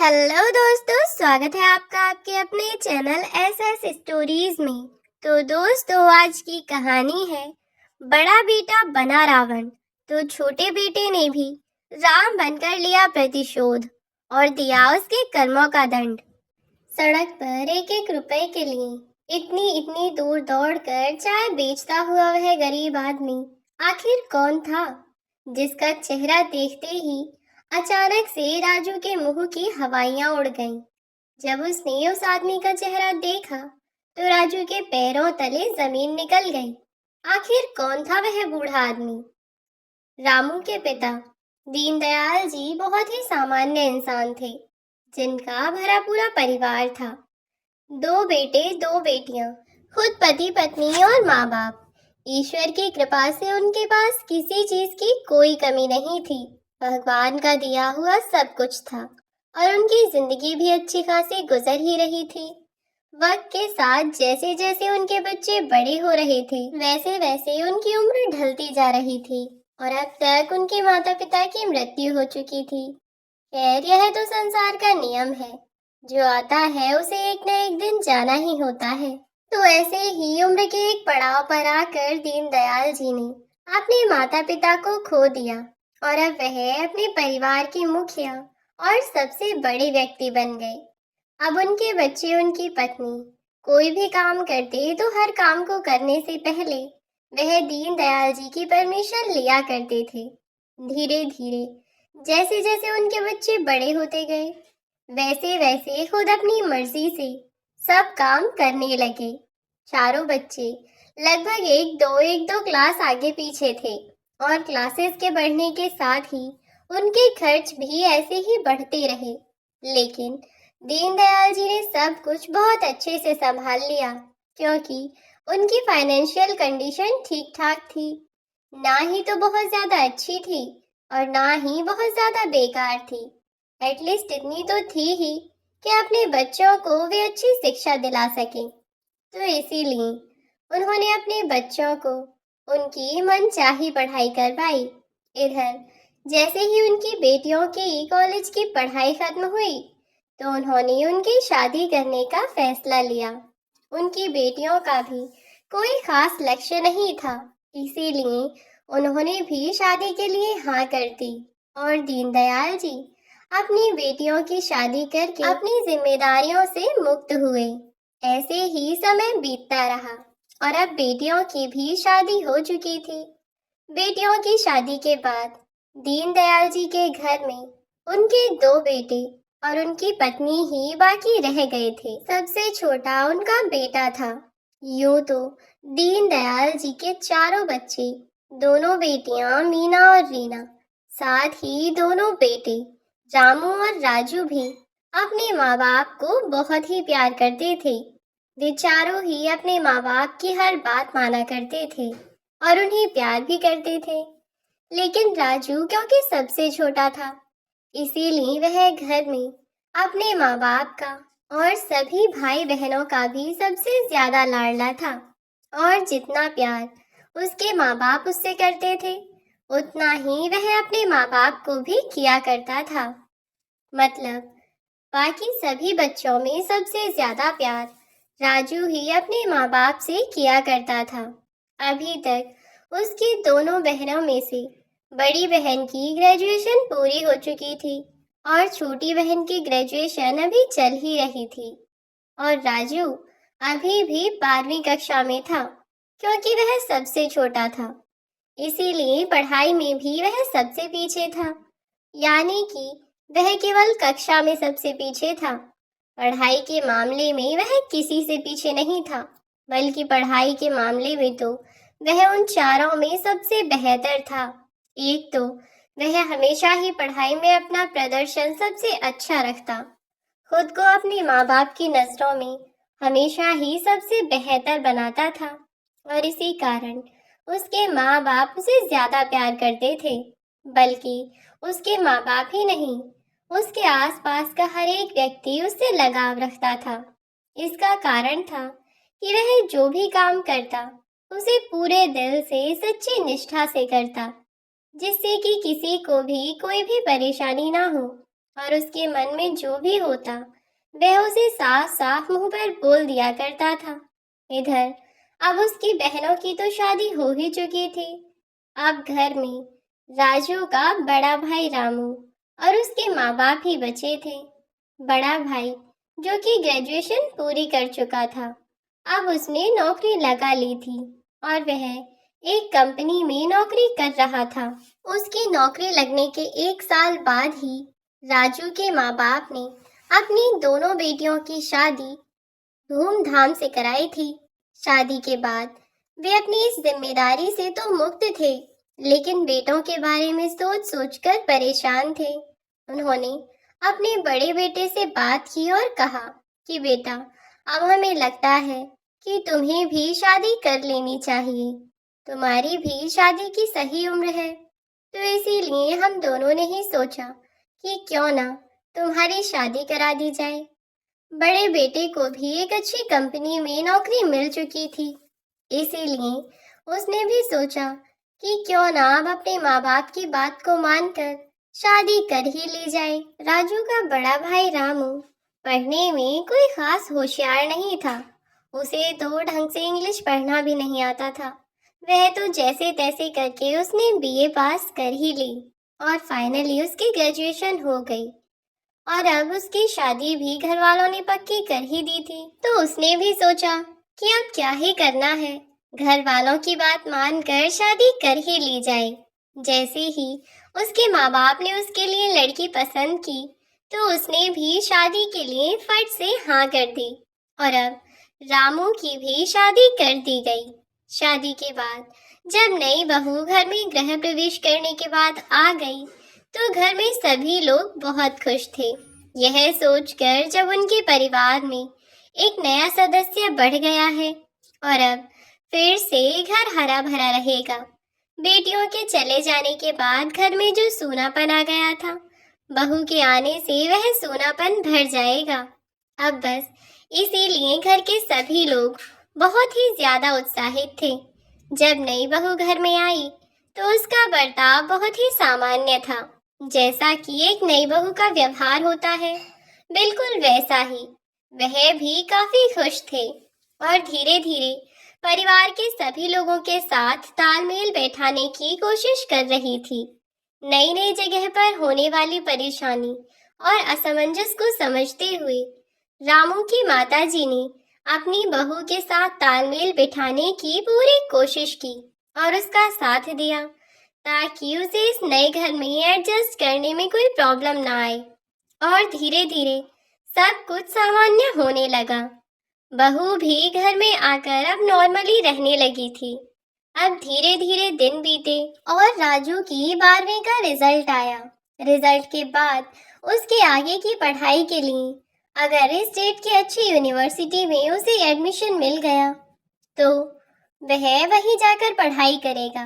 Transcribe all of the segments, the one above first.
Hello दोस्तों, स्वागत है आपका आपके अपने चैनल एसएस स्टोरीज में। तो दोस्तों, आज की कहानी है बड़ा बेटा बना रावण तो छोटे बेटे ने भी राम बनकर लिया प्रतिशोध और दिया उसके कर्मों का दंड। सड़क पर एक एक रुपए के लिए इतनी इतनी दूर दौड़कर चाय बेचता हुआ वह गरीब आदमी आखिर कौन था, जिसका चेहरा देखते ही अचानक से राजू के मुंह की हवाइयां उड़ गईं। जब उसने उस आदमी का चेहरा देखा तो राजू के पैरों तले जमीन निकल गई। आखिर कौन था वह बूढ़ा आदमी? रामू के पिता दीनदयाल जी बहुत ही सामान्य इंसान थे, जिनका भरा पूरा परिवार था। 2 बेटे 2 बेटियां, खुद पति पत्नी और माँ बाप। ईश्वर की कृपा से उनके पास किसी चीज की कोई कमी नहीं थी। भगवान का दिया हुआ सब कुछ था और उनकी जिंदगी भी अच्छी खासी गुजर ही रही थी। वक्त के साथ जैसे जैसे उनके बच्चे बड़े हो रहे थे, वैसे वैसे उनकी उम्र ढलती जा रही थी और अब तक उनके माता पिता की मृत्यु हो चुकी थी। खैर, यह तो संसार का नियम है, जो आता है उसे एक न एक दिन जाना ही होता है। तो ऐसे ही उम्र के एक पड़ाव पर आकर दीनदयाल जी ने अपने माता पिता को खो दिया और अब वह अपने परिवार के मुखिया और सबसे बड़े व्यक्ति बन गए। अब उनके बच्चे, उनकी पत्नी कोई भी काम करते तो हर काम को करने से पहले वह दीनदयाल जी की परमिशन लिया करते थे। धीरे धीरे जैसे जैसे उनके बच्चे बड़े होते गए, वैसे वैसे खुद अपनी मर्जी से सब काम करने लगे। चारों बच्चे लगभग एक दो क्लास आगे पीछे थे और क्लासेस के बढ़ने के साथ ही उनके खर्च भी ऐसे ही बढ़ते रहे। लेकिन दीनदयाल जी ने सब कुछ बहुत अच्छे से संभाल लिया, क्योंकि उनकी फाइनेंशियल कंडीशन ठीक ठाक थी। ना ही तो बहुत ज्यादा अच्छी थी और ना ही बहुत ज्यादा बेकार थी। एटलीस्ट इतनी तो थी ही कि अपने बच्चों को वे अच्छी शिक्षा दिला सके। तो इसीलिए उन्होंने अपने बच्चों को उनकी मनचाही पढ़ाई करवाई। इधर जैसे ही उनकी बेटियों की कॉलेज की पढ़ाई खत्म हुई तो उन्होंने उनकी शादी करने का फैसला लिया। उनकी बेटियों का भी कोई खास लक्ष्य नहीं था, इसीलिए उन्होंने भी शादी के लिए हाँ कर दी और दीनदयाल जी अपनी बेटियों की शादी करके अपनी जिम्मेदारियों से मुक्त हुए। ऐसे ही समय बीतता रहा और अब बेटियों की भी शादी हो चुकी थी। बेटियों की शादी के बाद दीनदयाल जी के घर में उनके 2 बेटे और उनकी पत्नी ही बाकी रह गए थे। सबसे छोटा उनका बेटा था। यूं तो दीनदयाल जी के चारों बच्चे, दोनों बेटियां मीना और रीना, साथ ही दोनों बेटे रामू और राजू भी अपने माँ बाप को बहुत ही प्यार करते थे। वे चारों ही अपने माँ बाप की हर बात माना करते थे और उन्हें प्यार भी करते थे। लेकिन राजू क्योंकि सबसे छोटा था, इसीलिए वह घर में अपने माँ बाप का और सभी भाई बहनों का भी सबसे ज्यादा लाडला था। और जितना प्यार उसके माँ बाप उससे करते थे, उतना ही वह अपने माँ बाप को भी किया करता था। मतलब बाकी सभी बच्चों में सबसे ज्यादा प्यार राजू ही अपने माँ बाप से किया करता था। अभी तक उसकी दोनों बहनों में से बड़ी बहन की ग्रेजुएशन पूरी हो चुकी थी और छोटी बहन की ग्रेजुएशन अभी चल ही रही थी और राजू अभी भी 12वीं कक्षा में था, क्योंकि वह सबसे छोटा था। इसीलिए पढ़ाई में भी वह सबसे पीछे था, यानी कि वह केवल कक्षा में सबसे पीछे था। पढ़ाई के मामले में वह किसी से पीछे नहीं था, बल्कि पढ़ाई के मामले में तो वह उन चारों में सबसे बेहतर था। एक तो वह हमेशा ही पढ़ाई में अपना प्रदर्शन सबसे अच्छा रखता, खुद को अपने माँ बाप की नजरों में हमेशा ही सबसे बेहतर बनाता था और इसी कारण उसके माँ बाप उसे ज्यादा प्यार करते थे। बल्कि उसके माँ बाप ही नहीं, उसके आसपास का हर एक व्यक्ति उससे लगाव रखता था। इसका कारण था कि वह जो भी काम करता उसे पूरे दिल से सच्ची निष्ठा से करता, जिससे कि किसी को भी कोई भी परेशानी ना हो और उसके मन में जो भी होता वह उसे साफ साफ मुंह पर बोल दिया करता था। इधर अब उसकी बहनों की तो शादी हो ही चुकी थी। अब घर में राजू का बड़ा भाई रामू और उसके माँ बाप ही बचे थे। बड़ा भाई जो कि ग्रेजुएशन पूरी कर चुका था, अब उसने नौकरी लगा ली थी और वह एक कंपनी में नौकरी कर रहा था। उसकी नौकरी लगने के 1 साल बाद ही राजू के माँ बाप ने अपनी दोनों बेटियों की शादी धूमधाम से कराई थी। शादी के बाद वे अपनी इस जिम्मेदारी से तो मुक्त थे, लेकिन बेटों के बारे में सोच सोचकर परेशान थे। उन्होंने अपने बड़े बेटे से बात की और कहा कि बेटा, अब हमें लगता है कि तुम्हें भी शादी कर लेनी चाहिए। तुम्हारी भी शादी की सही उम्र है, तो इसीलिए हम दोनों ने ही सोचा कि क्यों ना तुम्हारी शादी करा दी जाए। बड़े बेटे को भी एक अच्छी कंपनी में नौकरी मिल चुकी थी, इसीलिए उसने भी सोचा कि क्यों ना अब अपने माँ बाप की बात को मानकर शादी कर ही ली जाए। राजू का बड़ा भाई रामू पढ़ने में कोई खास होशियार नहीं था। उसे तो ढंग से इंग्लिश पढ़ना भी नहीं आता था। वह तो जैसे तैसे करके उसने बीए पास कर ही ली और फाइनली उसकी ग्रेजुएशन हो गई और अब उसकी शादी भी घर वालों ने पक्की कर ही दी थी। तो उसने भी सोचा कि अब क्या ही करना है, घर वालों की बात मानकर शादी कर ही ली जाए। जैसे ही उसके माँ बाप ने उसके लिए लड़की पसंद की, तो उसने भी शादी के लिए फट से हाँ कर दी और अब रामू की भी शादी कर दी गई। शादी के बाद जब नई बहू घर में गृह प्रवेश करने के बाद आ गई, तो घर में सभी लोग बहुत खुश थे। यह सोचकर जब उनके परिवार में एक नया सदस्य बढ़ गया है और अब फिर से घर हरा भरा रहेगा। बेटियों के चले जाने के बाद घर में जो सूनापन आ गया था, बहू के आने से वह सूनापन भर जाएगा। अब बस इसीलिए घर के सभी लोग बहुत ही ज्यादा उत्साहित थे। जब नई बहू घर में आई तो उसका बर्ताव बहुत ही सामान्य था। जैसा कि एक नई बहू का व्यवहार होता है, बिल्कुल वैसा ही वह भी काफी खुश थे और धीरे धीरे परिवार के सभी लोगों के साथ तालमेल बैठाने की कोशिश कर रही थी। नई नई जगह पर होने वाली परेशानी और असमंजस को समझते हुए रामू की माताजी ने अपनी बहू के साथ तालमेल बिठाने की पूरी कोशिश की और उसका साथ दिया, ताकि उसे इस नए घर में एडजस्ट करने में कोई प्रॉब्लम ना आए। और धीरे धीरे सब कुछ सामान्य होने लगा। बहू भी घर में आकर अब नॉर्मली रहने लगी थी। अब धीरे धीरे दिन बीते और राजू की 12वीं का रिजल्ट आया। रिजल्ट के बाद उसके आगे की पढ़ाई के लिए अगर इस स्टेट की अच्छी यूनिवर्सिटी में उसे एडमिशन मिल गया, तो वह वहीं जाकर पढ़ाई करेगा,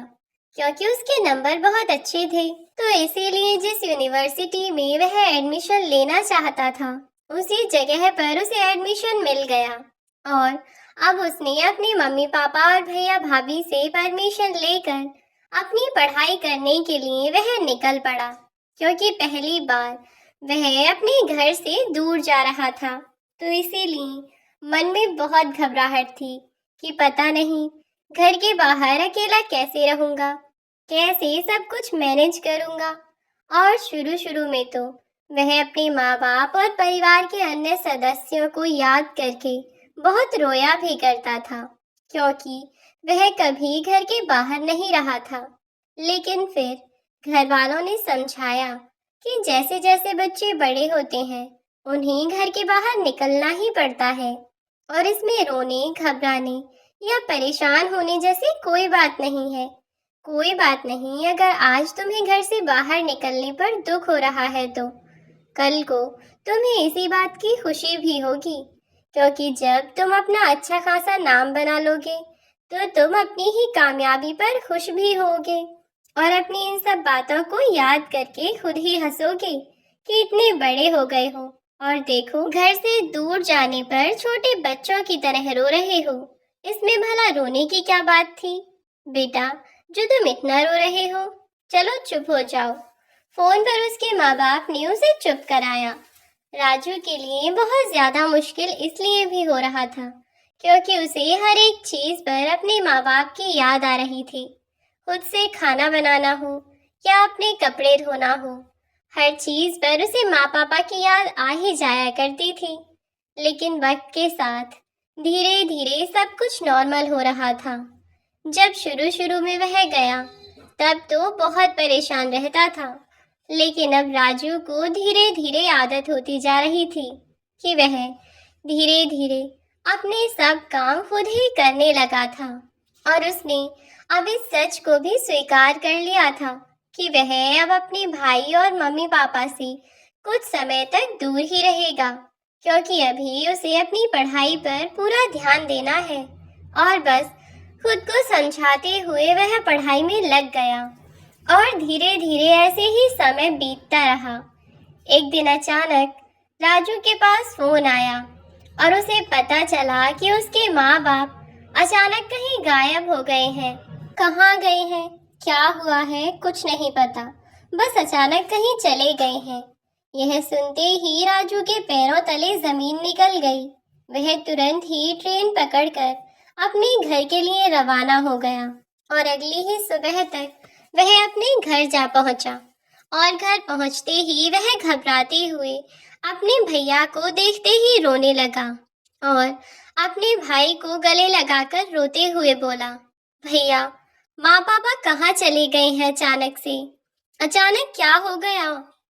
क्योंकि उसके नंबर बहुत अच्छे थे। तो इसीलिए जिस यूनिवर्सिटी में वह एडमिशन लेना चाहता था, उसी जगह पर उसे एडमिशन मिल गया और अब उसने अपने मम्मी पापा और भैया भाभी से परमिशन लेकर अपनी पढ़ाई करने के लिए वह निकल पड़ा, क्योंकि पहली बार वह अपने घर से दूर जा रहा था। तो इसीलिए मन में बहुत घबराहट थी कि पता नहीं घर के बाहर अकेला कैसे रहूंगा, कैसे सब कुछ मैनेज करूंगा। और शुरू शुरू में तो वह अपने माँ बाप और परिवार के अन्य सदस्यों को याद करके बहुत रोया भी करता था, क्योंकि वह कभी घर के बाहर नहीं रहा था। लेकिन फिर घर वालों ने समझाया कि जैसे जैसे बच्चे बड़े होते हैं, उन्हें घर के बाहर निकलना ही पड़ता है और इसमें रोने, घबराने या परेशान होने जैसी कोई बात नहीं है। कोई बात नहीं, अगर आज तुम्हें घर से बाहर निकलने पर दुख हो रहा है, तो कल को तुम्हें इसी बात की खुशी भी होगी, क्योंकि जब तुम अपना अच्छा खासा नाम बना लोगे, तो तुम अपनी ही कामयाबी पर खुश भी होगे और अपनी इन सब बातों को याद करके खुद ही हंसोगे कि इतने बड़े हो गए हो और देखो घर से दूर जाने पर छोटे बच्चों की तरह रो रहे हो। इसमें भला रोने की क्या बात थी? बेटा, जो तुम इतना रो रहे हो, चलो चुप हो जाओ। फोन पर उसके माँ बाप ने उसे चुप कराया। राजू के लिए बहुत ज्यादा मुश्किल इसलिए भी हो रहा था क्योंकि उसे हर एक चीज पर अपने माँ बाप की याद आ रही थी। खुद से खाना बनाना हो या अपने कपड़े धोना हो, हर चीज पर उसे माँ पापा की याद आ ही जाया करती थी। लेकिन वक्त के साथ धीरे धीरे सब कुछ नॉर्मल हो रहा था। जब शुरू शुरू में वह गया तब तो बहुत परेशान रहता था, लेकिन अब राजू को धीरे धीरे आदत होती जा रही थी कि वह धीरे धीरे अपने सब काम खुद ही करने लगा था। और उसने अब इस सच को भी स्वीकार कर लिया था कि वह अब अपने भाई और मम्मी पापा से कुछ समय तक दूर ही रहेगा, क्योंकि अभी उसे अपनी पढ़ाई पर पूरा ध्यान देना है। और बस खुद को समझाते हुए वह पढ़ाई में लग गया और धीरे धीरे ऐसे ही समय बीतता रहा। एक दिन अचानक राजू के पास फोन आया और उसे पता चला कि उसके माँ बाप अचानक कहीं गायब हो गए हैं। कहाँ गए हैं, क्या हुआ है, कुछ नहीं पता, बस अचानक कहीं चले गए हैं। यह सुनते ही राजू के पैरों तले जमीन निकल गई। वह तुरंत ही ट्रेन पकड़कर अपने घर के लिए रवाना हो गया और अगली ही सुबह तक वह अपने घर जा पहुंचा। और घर पहुंचते ही वह घबराते हुए अपने भैया को देखते ही रोने लगा और अपने भाई को गले लगाकर रोते हुए बोला, भैया, माँ पापा कहाँ चले गए हैं अचानक से? अचानक क्या हो गया?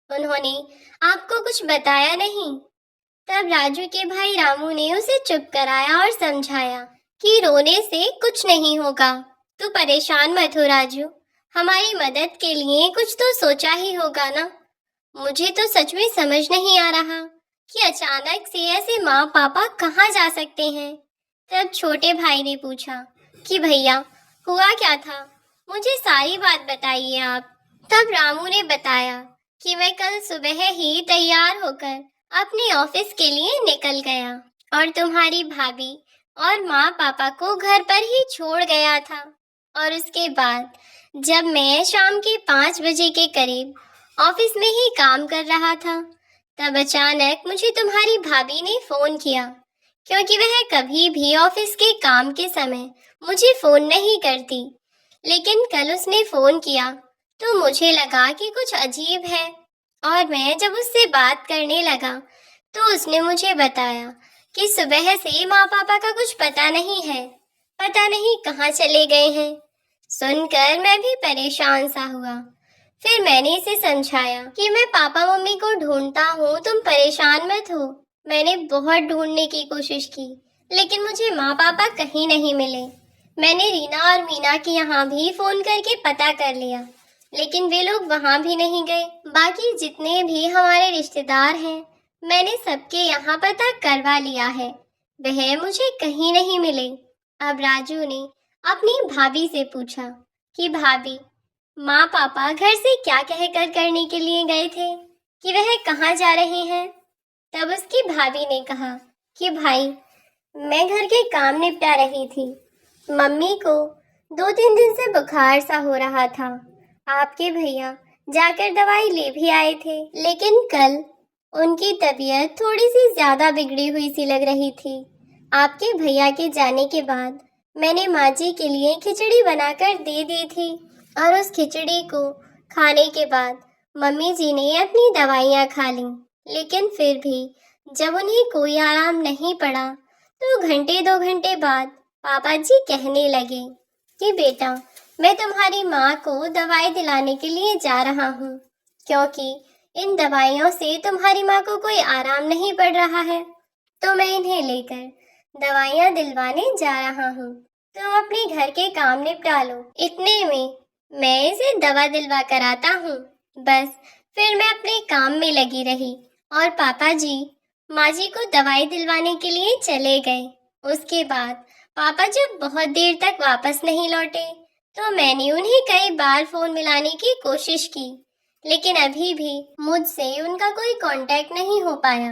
उन्होंने आपको कुछ बताया नहीं? तब राजू के भाई रामू ने उसे चुप कराया और समझाया कि रोने से कुछ नहीं होगा। तू परेशान मत हो राजू, हमारी मदद के लिए कुछ तो सोचा ही होगा ना। मुझे तो सच में समझ नहीं आ रहा कि अचानक से ऐसे माँ पापा कहाँ जा सकते हैं। तब छोटे भाई ने पूछा कि भैया, हुआ क्या था, मुझे सारी बात बताइए आप। तब रामू ने बताया कि मैं कल सुबह ही तैयार होकर अपने ऑफिस के लिए निकल गया और तुम्हारी भाभी और माँ पापा को घर पर ही छोड़ गया था। और उसके बाद जब मैं शाम के 5 बजे के करीब ऑफिस में ही काम कर रहा था, तब अचानक मुझे तुम्हारी भाभी ने फोन किया, क्योंकि वह कभी भी ऑफिस के काम के समय मुझे फोन नहीं करती। लेकिन कल उसने फोन किया तो मुझे लगा कि कुछ अजीब है और मैं जब उससे बात करने लगा तो उसने मुझे बताया कि सुबह से माँ पापा का कुछ पता नहीं है, पता नहीं कहाँ चले गए हैं। सुनकर मैं भी परेशान सा हुआ। फिर मैंने इसे समझाया कि मैं पापा मम्मी को ढूंढता हूँ, तुम परेशान मत हो। मैंने बहुत ढूंढने की कोशिश की, लेकिन मुझे माँ पापा कहीं नहीं मिले। मैंने रीना और मीना के यहाँ भी फोन करके पता कर लिया, लेकिन वे लोग वहाँ भी नहीं गए। बाकी जितने भी हमारे रिश्तेदार हैं, मैंने सबके यहाँ पता करवा लिया है, वह मुझे कहीं नहीं मिले। अब राजू ने अपनी भाभी से पूछा कि भाभी, माँ पापा घर से क्या कहकर करने के लिए गए थे, कि वह कहाँ जा रहे हैं? तब उसकी भाभी ने कहा कि भाई, मैं घर के काम निपटा रही थी। मम्मी को 2-3 दिन से बुखार सा हो रहा था। आपके भैया जाकर दवाई ले भी आए थे, लेकिन कल उनकी तबीयत थोड़ी सी ज्यादा बिगड़ी हुई सी लग रही थी। आपके भैया के जाने के बाद मैंने माँ जी के लिए खिचड़ी बनाकर दे दी थी और उस खिचड़ी को खाने के बाद मम्मी जी ने अपनी दवाइयाँ खा ली। लेकिन फिर भी जब उन्हें कोई आराम नहीं पड़ा तो घंटे 2 घंटे बाद पापा जी कहने लगे कि बेटा, मैं तुम्हारी माँ को दवाई दिलाने के लिए जा रहा हूँ, क्योंकि इन दवाइयों से तुम्हारी माँ को कोई आराम नहीं पड़ रहा है, तो मैं इन्हें लेकर दवाइयाँ दिलवाने जा रहा हूँ। तुम अपने घर के काम निपटा लो। इतने में मैं इसे दवा दिलवा कर आता हूँ। बस फिर मैं अपने काम में लगी रही और पापा जी माँ जी को दवाई दिलवाने के लिए चले गए। उसके बाद पापा जब बहुत देर तक वापस नहीं लौटे तो मैंने उन्हें कई बार फोन मिलाने की कोशिश की, लेकिन अभी भी मुझसे उनका कोई कांटेक्ट नहीं हो पाया।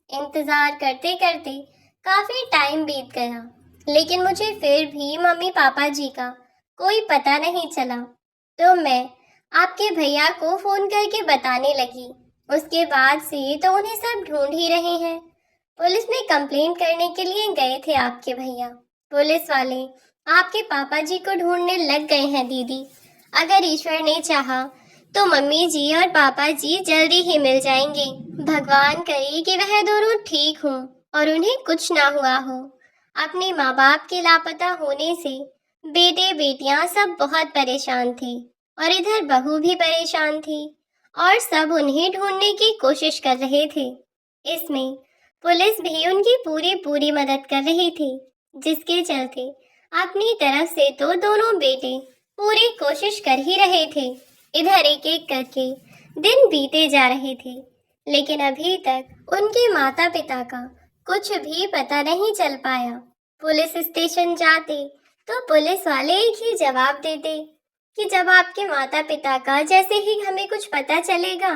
इंतजार करते करते काफी टाइम बीत गया, लेकिन मुझे फिर भी मम्मी पापा जी का कोई पता नहीं चला। तो मैं आपके भैया को फोन करके बताने लगी। उसके बाद से तो उन्हें सब ढूंढ ही रहे हैं। पुलिस में कंप्लेंट करने के लिए गए थे आपके भैया। पुलिस वाले आपके पापा जी को ढूंढने लग गए हैं दीदी। अगर ईश्वर ने चाहा तो मम्मी जी और पापा जी जल्दी ही मिल जाएंगे। भगवान करे कि वह दोनों ठीक हों और उन्हें कुछ ना हुआ हो। अपने माँ बाप के लापता होने से बेटे बेटियां सब बहुत परेशान थे और इधर बहू भी परेशान थी और सब उन्हें ढूंढने की कोशिश कर रहे थे। इसमें पुलिस भी उनकी पूरी पूरी मदद कर रही थी, जिसके चलते अपनी तरफ से तो दोनों बेटे पूरी कोशिश कर ही रहे थे। इधर एक एक करके दिन बीते जा रहे थे, लेकिन अभी तक उनके माता पिता का कुछ भी पता नहीं चल पाया। पुलिस स्टेशन जाते तो पुलिस वाले एक ही जवाब देते कि जब आपके माता पिता का जैसे ही हमें कुछ पता चलेगा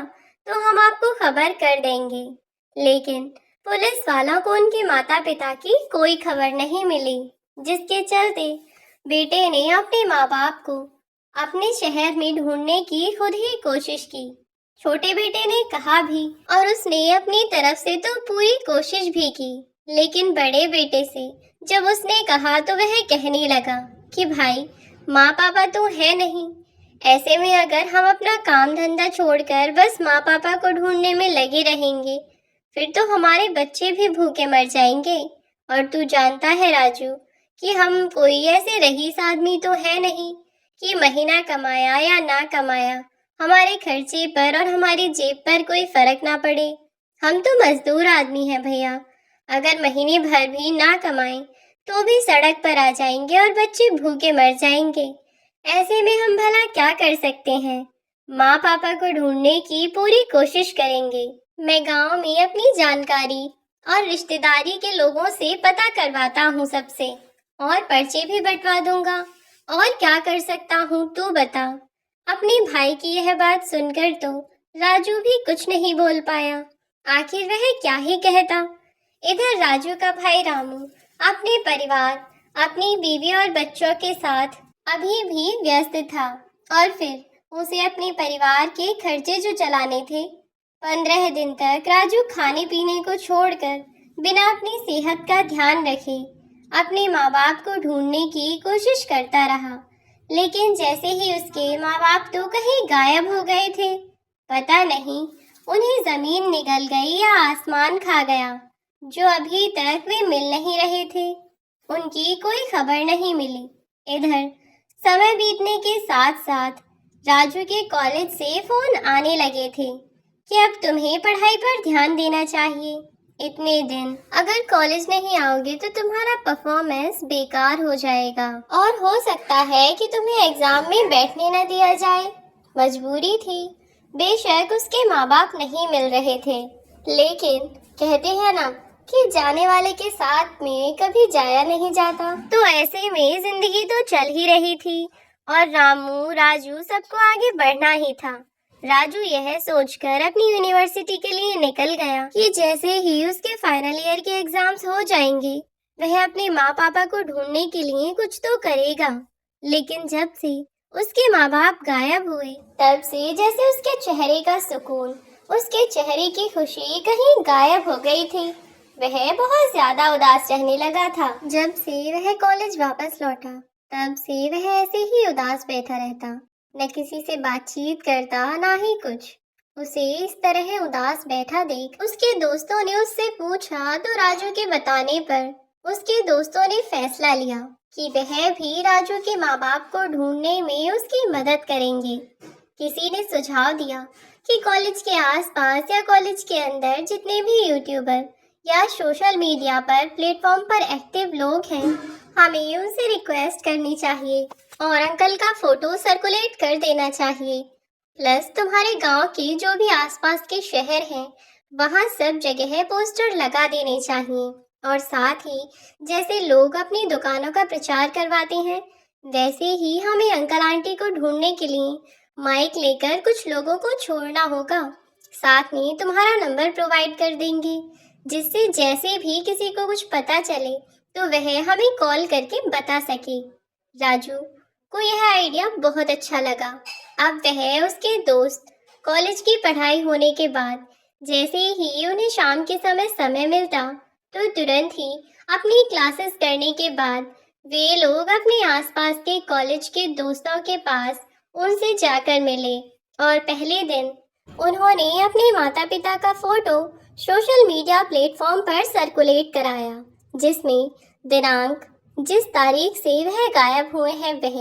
तो हम आपको खबर कर देंगे। लेकिन पुलिस वालों को उनके माता पिता की कोई खबर नहीं मिली, जिसके चलते बेटे ने अपने माँ बाप को अपने शहर में ढूंढने की खुद ही कोशिश की। छोटे बेटे ने कहा भी और उसने अपनी तरफ से तो पूरी कोशिश भी की, लेकिन बड़े बेटे से जब उसने कहा तो वह कहने लगा कि भाई माँ पापा तो है नहीं, ऐसे में अगर हम अपना काम धंधा छोड़कर बस माँ पापा को ढूंढने में लगे रहेंगे फिर तो हमारे बच्चे भी भूखे मर जाएंगे। और तू जानता है राजू कि हम कोई ऐसे रईस आदमी तो है नहीं कि महीना कमाया या ना कमाया हमारे खर्चे पर और हमारी जेब पर कोई फर्क ना पड़े। हम तो मजदूर आदमी हैं भैया, अगर महीने भर भी ना कमाएं तो भी सड़क पर आ जाएंगे और बच्चे भूखे मर जाएंगे। ऐसे में हम भला क्या कर सकते हैं? माँ पापा को ढूंढने की पूरी कोशिश करेंगे। मैं गांव में अपनी जानकारी और रिश्तेदारी के लोगों से पता करवाता हूँ सबसे, और पर्चे भी बंटवा दूंगा। और क्या कर सकता हूँ तू बता। अपने भाई की यह बात सुनकर तो राजू भी कुछ नहीं बोल पाया। आखिर वह क्या ही कहता। इधर राजू का भाई रामू अपने परिवार, अपनी बीवी और बच्चों के साथ अभी भी व्यस्त था, और फिर उसे अपने परिवार के खर्चे जो चलाने थे। 15 दिन तक राजू खाने पीने को छोड़कर बिना अपनी सेहत का ध्यान रखे अपने माँ बाप को ढूंढने की कोशिश करता रहा। लेकिन जैसे ही उसके माँ बाप तो कहीं गायब हो गए थे, पता नहीं उन्हें जमीन निगल गई या आसमान खा गया, जो अभी तक वे मिल नहीं रहे थे। उनकी कोई खबर नहीं मिली। इधर समय बीतने के साथ साथ राजू के कॉलेज से फोन आने लगे थे कि अब तुम्हें पढ़ाई पर ध्यान देना चाहिए। इतने दिन अगर कॉलेज नहीं आओगे तो तुम्हारा परफॉर्मेंस बेकार हो जाएगा और हो सकता है कि तुम्हें एग्जाम में बैठने न दिया जाए। मजबूरी थी। बेशक उसके माँ बाप नहीं मिल रहे थे, लेकिन कहते हैं ना कि जाने वाले के साथ में कभी जाया नहीं जाता। तो ऐसे में जिंदगी तो चल ही रही थी और रामू राजू सबको आगे बढ़ना ही था। राजू यह सोचकर अपनी यूनिवर्सिटी के लिए निकल गया कि जैसे ही उसके फाइनल ईयर के एग्जाम्स हो जाएंगे वह अपने माँ पापा को ढूंढने के लिए कुछ तो करेगा। लेकिन जब से उसके माँ बाप गायब हुए तब से जैसे उसके चेहरे का सुकून, उसके चेहरे की खुशी कहीं गायब हो गई थी। वह बहुत ज्यादा उदास रहने लगा था। जब से वह कॉलेज वापस लौटा तब से वह ऐसे ही उदास बैठा रहता, न किसी से बातचीत करता ना ही कुछ। उसे इस तरह उदास बैठा देख उसके दोस्तों ने उससे पूछा तो राजू के बताने पर उसके दोस्तों ने फैसला लिया कि वह भी राजू के माँ बाप को ढूंढने में उसकी मदद करेंगे। किसी ने सुझाव दिया कि कॉलेज के आसपास या कॉलेज के अंदर जितने भी यूट्यूबर या सोशल मीडिया पर प्लेटफॉर्म पर एक्टिव लोग हैं, हमें उनसे रिक्वेस्ट करनी चाहिए और अंकल का फोटो सर्कुलेट कर देना चाहिए। प्लस तुम्हारे गांव के जो भी आसपास के शहर हैं वहां सब जगह पोस्टर लगा देने चाहिए। और साथ ही जैसे लोग अपनी दुकानों का प्रचार करवाते हैं वैसे ही हमें अंकल आंटी को ढूंढने के लिए माइक लेकर कुछ लोगों को छोड़ना होगा। साथ में तुम्हारा नंबर प्रोवाइड कर देंगे, जिससे जैसे भी किसी को कुछ पता चले तो वह हमें कॉल करके बता सके। राजू को यह आइडिया बहुत अच्छा लगा। अब वह उसके दोस्त कॉलेज की पढ़ाई होने के बाद जैसे ही उन्हें शाम के समय समय मिलता तो तुरंत ही अपनी क्लासेस करने के बाद वे लोग अपने आसपास के कॉलेज के दोस्तों के पास उनसे जाकर मिले और पहले दिन उन्होंने अपने माता पिता का फोटो सोशल मीडिया प्लेटफॉर्म पर सर्कुलेट कराया, जिसमें दिनांक, जिस तारीख से वह गायब हुए हैं वह,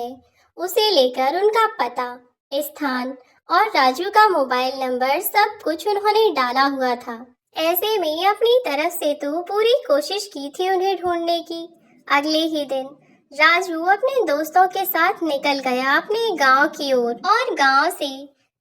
उसे लेकर उनका पता, स्थान और राजू का मोबाइल नंबर सब कुछ उन्होंने डाला हुआ था। ऐसे में अपनी तरफ से तो पूरी कोशिश की थी उन्हें ढूंढने की। अगले ही दिन राजू अपने दोस्तों के साथ निकल गया अपने गांव की ओर और गांव से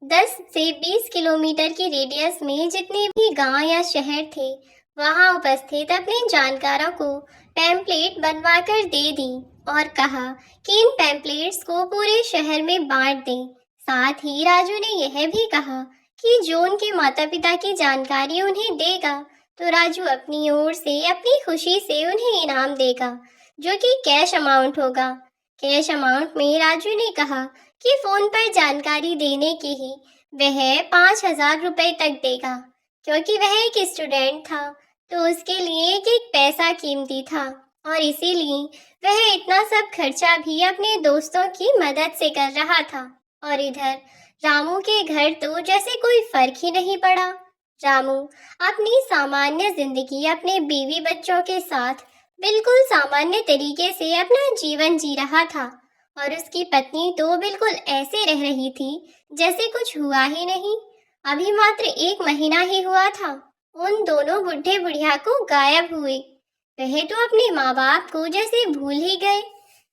10 से 20 किलोमीटर की रेडियस में जितने भी गांव या शहर थे वहां उपस्थित अपने जानकारों को पैम्पलेट बनवाकर दे दी और कहा कि इन पैम्पलेट्स को पूरे शहर में बांट दें। साथ ही राजू ने यह भी कहा कि जो उनके माता पिता की जानकारी उन्हें देगा तो राजू अपनी ओर से अपनी खुशी से उन्हें इनाम देगा, जो कि कैश अमाउंट होगा। कैश अमाउंट में राजू ने कहा कि फोन पर जानकारी देने के ही वह 5,000 रुपए तक देगा, क्योंकि वह एक स्टूडेंट था तो उसके लिए एक एक पैसा कीमती था और इसीलिए वह इतना सब खर्चा भी अपने दोस्तों की मदद से कर रहा था। और इधर रामू के घर तो जैसे कोई फर्क ही नहीं पड़ा। रामू अपनी सामान्य जिंदगी अपने बीवी बच्चों के साथ बिल्कुल सामान्य तरीके से अपना जीवन जी रहा था और उसकी पत्नी तो बिल्कुल ऐसे रह रही थी जैसे कुछ हुआ ही नहीं। अभी मात्र 1 महीना ही हुआ था उन दोनों बुढ़े बुढ़िया को गायब हुए। वह तो अपने माँ बाप को जैसे भूल ही गए,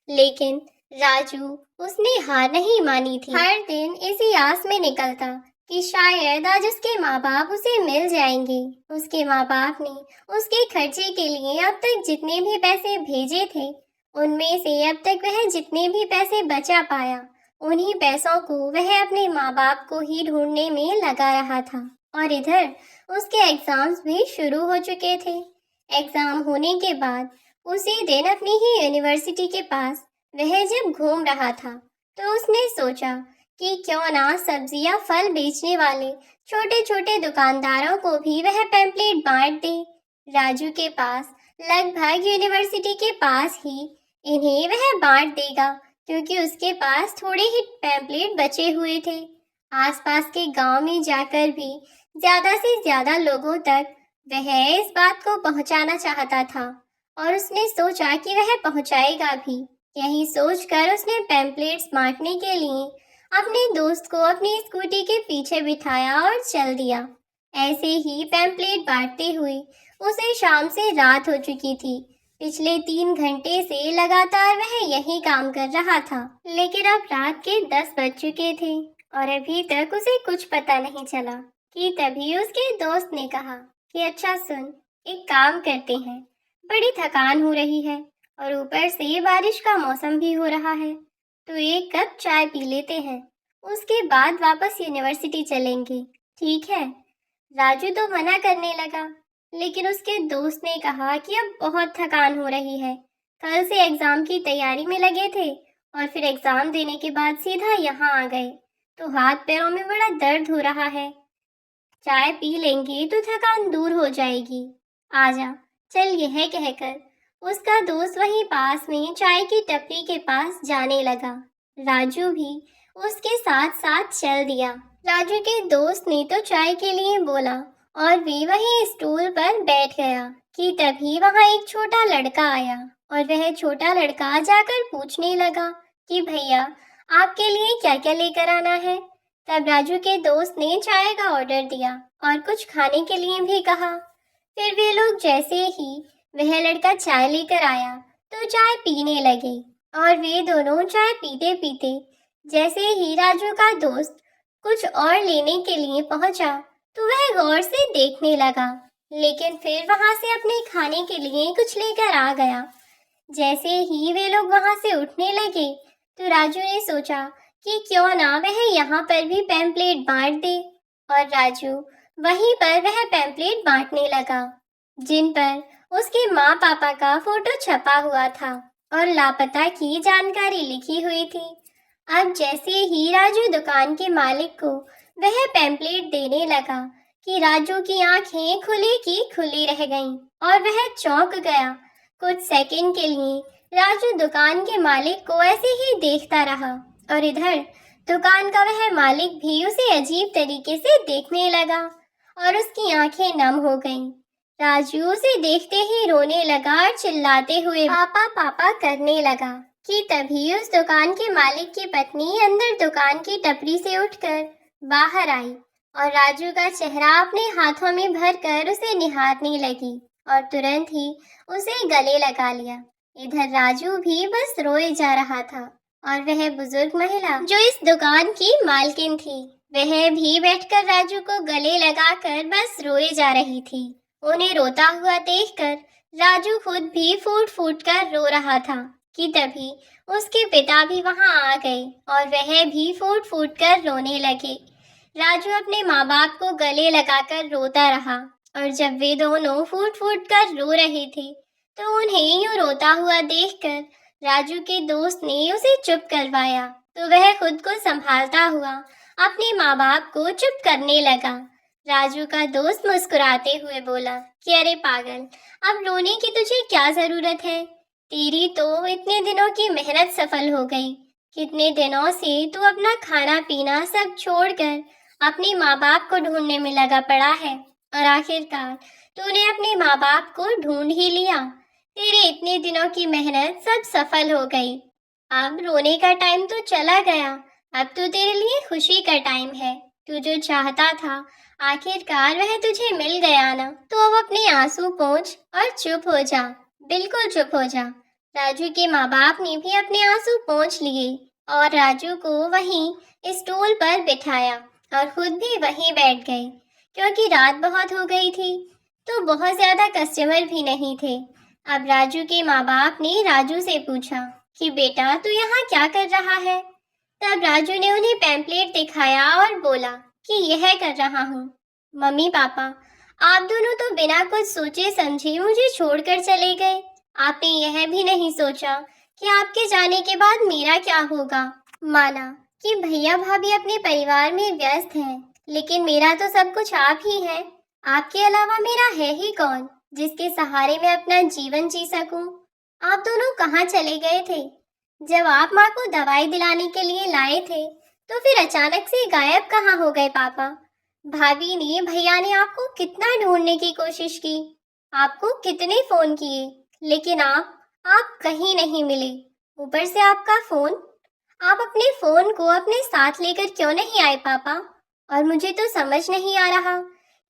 लेकिन राजू उसने हार नहीं मानी थी। हर दिन इसी आस में निकलता कि शायद आज उसके माँ बाप उसे मिल जाएंगे। उसके माँ बाप ने उसके खर्चे के लिए अब तक जितने भी पैसे भेजे थे उनमें से अब तक वह जितने भी पैसे बचा पाया उन्हीं पैसों को वह अपने माँ बाप को ही ढूंढने में लगा रहा था। और इधर उसके एग्जाम्स भी शुरू हो चुके थे। एग्जाम होने के बाद उसी दिन अपनी ही यूनिवर्सिटी के पास वह जब घूम रहा था तो उसने सोचा कि क्यों ना सब्जियां फल बेचने वाले छोटे छोटे दुकानदारों को भी वह पैम्पलेट बांट दे। राजू के पास लगभग यूनिवर्सिटी के पास ही इन्हें वह बांट देगा, क्योंकि उसके पास थोड़े ही पैम्पलेट बचे हुए थे। आसपास के गांव में जाकर भी ज्यादा से ज्यादा लोगों तक वह इस बात को पहुंचाना चाहता था और उसने सोचा कि वह पहुंचाएगा भी। यही सोचकर उसने पैम्पलेट्स बांटने के लिए अपने दोस्त को अपनी स्कूटी के पीछे बिठाया और चल दिया। ऐसे ही पैम्पलेट बांटते हुए उसे शाम से रात हो चुकी थी। पिछले 3 घंटे से लगातार वह यही काम कर रहा था, लेकिन अब रात के 10 बज चुके थे और अभी तक उसे कुछ पता नहीं चला कि तभी उसके दोस्त ने कहा कि अच्छा सुन, एक काम करते हैं, बड़ी थकान हो रही है और ऊपर से बारिश का मौसम भी हो रहा है, तो एक कप चाय पी लेते हैं, उसके बाद वापस यूनिवर्सिटी चलेंगे, ठीक है? राजू तो मना करने लगा, लेकिन उसके दोस्त ने कहा कि अब बहुत थकान हो रही है, कल से एग्जाम की तैयारी में लगे थे और फिर एग्जाम देने के बाद सीधा यहाँ आ गए, तो हाथ पैरों में बड़ा दर्द हो रहा है। चाय पी लेंगे तो थकान दूर हो जाएगी, आजा। चल, यह कहकर उसका दोस्त वहीं पास में चाय की टपरी के पास जाने लगा। राजू भी उसके साथ साथ चल दिया। राजू के दोस्त ने तो चाय के लिए बोला और वे वहीं स्टूल पर बैठ गया कि तभी वहां एक छोटा लड़का आया और वह छोटा लड़का जाकर पूछने लगा कि भैया, आपके लिए क्या क्या लेकर आना है। तब राजू के दोस्त ने चाय का ऑर्डर दिया और कुछ खाने के लिए भी कहा। फिर वे लोग जैसे ही वह लड़का चाय लेकर आया तो चाय पीने लगे और वे दोनों चाय पीते पीते जैसे ही राजू का दोस्त कुछ और लेने के लिए पहुंचा तो वह गौर से देखने लगा, लेकिन फिर वहां से अपने खाने के लिए कुछ लेकर आ गया। जैसे ही वे लोग वहां से उठने लगे तो राजू ने सोचा कि क्यों ना वह यहाँ पर भी पैम्पलेट बांट दे, और राजू वहीं पर वह पैम्पलेट बांटने लगा जिन पर उसके माँ पापा का फोटो छपा हुआ था और लापता की जानकारी लिखी हुई थी। अब जैसे ही राजू दुकान के मालिक को वह पैम्पलेट देने लगा कि राजू की आंखें खुली की खुली रह गईं और वह चौंक गया। कुछ सेकंड के लिए राजू दुकान के मालिक को ऐसे ही देखता रहा और इधर दुकान का वह मालिक भी उसे अजीब तरीके से देखने लगा और उसकी आंखें नम हो गईं। राजू उसे देखते ही रोने लगा और चिल्लाते हुए पापा पापा करने लगा कि तभी उस दुकान के मालिक की पत्नी अंदर दुकान की टपरी से उठकर बाहर आई और राजू का चेहरा अपने हाथों में भरकर उसे निहारने लगी और तुरंत ही उसे गले लगा लिया। इधर राजू भी बस रोए जा रहा था और वह बुजुर्ग महिला जो इस दुकान की मालकिन थी वह भी बैठकर राजू को गले लगाकर बस रोए जा रही थी। उन्हें रोता हुआ देखकर राजू खुद भी फूट फूट कर रो रहा था कि तभी उसके पिता भी वहां आ गए और वह भी फूट फूट कर रोने लगे। राजू अपने माँ बाप को गले लगाकर रोता रहा और जब वे दोनों फूट फूट कर रो रहे थे तो उन्हें यूं रोता हुआ देखकर राजू के दोस्त ने उसे चुप करवाया तो वह खुद को संभालता हुआ अपने माँ बाप को चुप करने लगा। राजू का दोस्त मुस्कुराते हुए बोला कि अरे पागल, अब रोने की तुझे क्या जरूरत है? तेरी तो इतने दिनों की मेहनत सफल हो गई। कितने दिनों से तू अपना खाना पीना सब छोड़कर अपने माँ बाप को ढूंढने में लगा पड़ा है और आखिरकार तूने अपने माँ बाप को ढूंढ ही लिया। तेरे इतने दिनों की मेहनत सब सफल हो गई। अब रोने का टाइम तो चला गया, अब तो तेरे लिए खुशी का टाइम है। तू जो चाहता था आखिरकार वह तुझे मिल गया ना, तो अब अपने आंसू पोंछ और चुप हो जा, बिल्कुल चुप हो जा। राजू के माँ बाप ने भी अपने आंसू पोंछ लिए और राजू को वहीं स्टूल पर बिठाया और खुद भी वहीं बैठ गए क्योंकि रात बहुत हो गई थी तो बहुत ज्यादा कस्टमर भी नहीं थे। अब राजू के माँ बाप ने राजू से पूछा कि बेटा तू यहाँ क्या कर रहा है? तब राजू ने उन्हें पैम्पलेट दिखाया और बोला कि यह कर रहा हूँ। मम्मी पापा, आप दोनों तो बिना कुछ सोचे समझे मुझे छोड़कर चले गए। आपने यह भी नहीं सोचा कि आपके जाने के बाद मेरा क्या होगा। माना कि भैया भाभी अपने परिवार में व्यस्त हैं, लेकिन मेरा तो सब कुछ आप ही हैं। आपके अलावा मेरा है ही कौन जिसके सहारे मैं अपना जीवन जी सकूं? आप दोनों कहाँ चले गए थे? जब आप माँ को दवाई दिलाने के लिए लाए थे तो फिर अचानक से गायब कहाँ हो गए पापा? भाभी ने भैया ने आपको कितना ढूंढने की कोशिश की, आपको कितने फोन किए, लेकिन आप कहीं नहीं मिले। ऊपर से आपका फोन, आप अपने फोन को अपने साथ लेकर क्यों नहीं आए पापा? और मुझे तो समझ नहीं आ रहा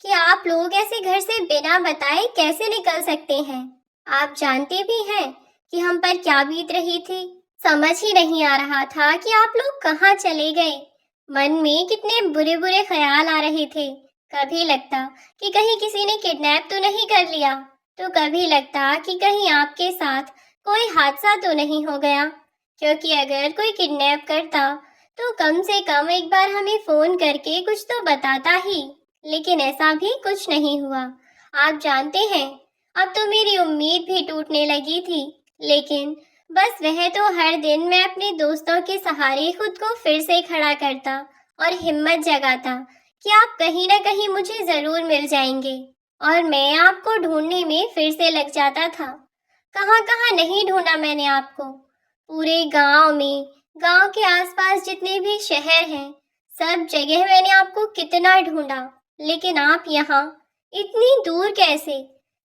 कि आप लोग ऐसे घर से बिना बताए कैसे निकल सकते हैं। आप जानते भी हैं कि हम पर क्या बीत रही थी। समझ ही नहीं आ रहा था कि आप लोग कहाँ चले गए। मन में कितने बुरे बुरे ख्याल आ रहे थे। कभी लगता कि कहीं किसी ने किडनैप तो नहीं कर लिया, तो कभी लगता कि कहीं आपके साथ कोई हादसा तो नहीं हो गया, क्योंकि अगर कोई किडनैप करता तो कम से कम एक बार हमें फोन करके कुछ तो बताता ही, लेकिन ऐसा भी कुछ नहीं हुआ। आप जानते हैं, अब तो मेरी उम्मीद भी टूटने लगी थी, लेकिन बस वह तो हर दिन मैं अपने दोस्तों के सहारे खुद को फिर से खड़ा करता और हिम्मत जगाता कि आप कहीं ना कहीं मुझे जरूर मिल जाएंगे, और मैं आपको ढूंढने में फिर से लग जाता था। कहाँ कहाँ नहीं ढूंढा मैंने आपको। पूरे गांव में, गांव के आसपास जितने भी शहर हैं, सब जगह मैंने आपको कितना ढूंढा, लेकिन आप यहाँ इतनी दूर कैसे?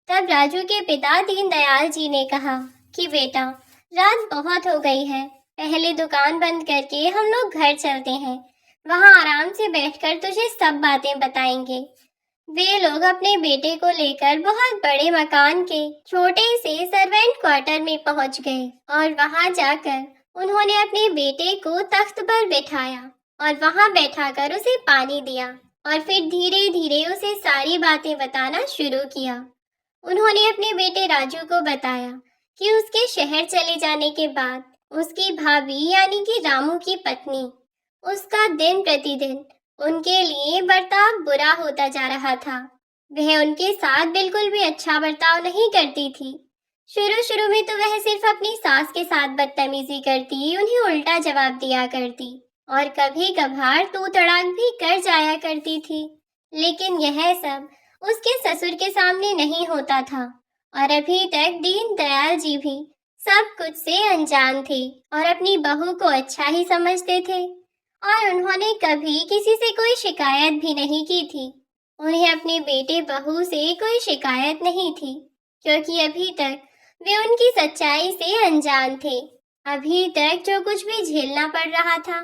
तब राजू के पिता दीनदयाल जी ने कहा कि बेटा, रात बहुत हो गई है, पहले दुकान बंद करके हम लोग घर चलते हैं, वहाँ आराम से बैठकर तुझे सब बातें बताएंगे। वे लोग अपने बेटे को लेकर बहुत बड़े मकान के छोटे से सर्वेंट क्वार्टर में पहुंच गए और वहां जाकर उन्होंने अपने बेटे को तख्त पर बिठाया और वहां बैठाकर उसे पानी दिया और फिर धीरे धीरे उसे सारी बातें बताना शुरू किया। उन्होंने अपने बेटे राजू को बताया कि उसके शहर चले जाने के बाद उसकी भाभी यानी कि रामू की पत्नी उसका दिन प्रतिदिन उनके लिए बर्ताव बुरा होता जा रहा था। वह उनके साथ बिल्कुल भी अच्छा बर्ताव नहीं करती थी। शुरू शुरू में तो वह सिर्फ अपनी सास के साथ बदतमीजी करती, उन्हें उल्टा जवाब दिया करती और कभी कभार तू तड़ाक भी कर जाया करती थी। लेकिन यह सब उसके ससुर के सामने नहीं होता था और अभी तक दीनदयाल जी भी सब कुछ से अनजान थे और अपनी बहू को अच्छा ही समझते थे और उन्होंने कभी किसी से कोई शिकायत भी नहीं की थी। उन्हें अपने बेटे बहू से कोई शिकायत नहीं थी क्योंकि अभी तक वे उनकी सच्चाई से अनजान थे। अभी तक जो कुछ भी झेलना पड़ रहा था